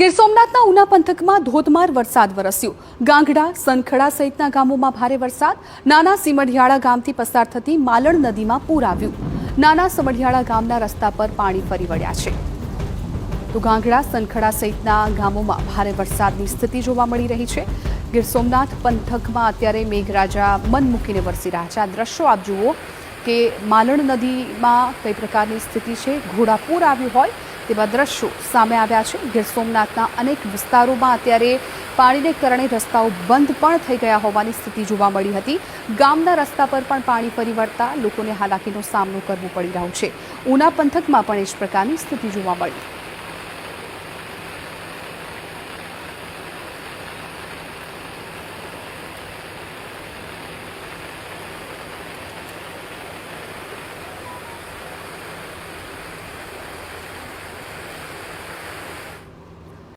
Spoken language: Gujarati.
ગીર સોમનાથના ઉના પંથકમાં ધોધમાર વરસાદ વરસ્યો। ગાંગડા, સનખડા સહિતના ગામોમાં ભારે વરસાદ। નાના સિમઢિયાળા ગામથી પસાર થતી માલણ નદીમાં પૂર આવ્યું। નાના સમઢિયાળા ગામના રસ્તા પર પાણી ફરી વળ્યા છે। તો ગાંગડા, સનખડા સહિતના ગામોમાં ભારે વરસાદની સ્થિતિ જોવા મળી રહી છે। ગીર સોમનાથ પંથકમાં અત્યારે મેઘરાજા મન મૂકીને વરસી રહ્યા છે। આ દ્રશ્યો આપ જુઓ કે માલણ નદીમાં કઈ પ્રકારની સ્થિતિ છે। ઘોડાપૂર આવ્યું હોય તેવા દ્રશ્યો સામે આવ્યા છે। ગીર સોમનાથના અનેક વિસ્તારોમાં અત્યારે પાણીને કારણે રસ્તાઓ બંધ પણ થઈ ગયા હોવાની સ્થિતિ જોવા મળી હતી। ગામના રસ્તા પર પણ પાણી ફરી વળતા લોકોને હાલાકીનો સામનો કરવો પડી રહ્યો છે। ઉના પંથકમાં પણ એ જ પ્રકારની સ્થિતિ જોવા મળી।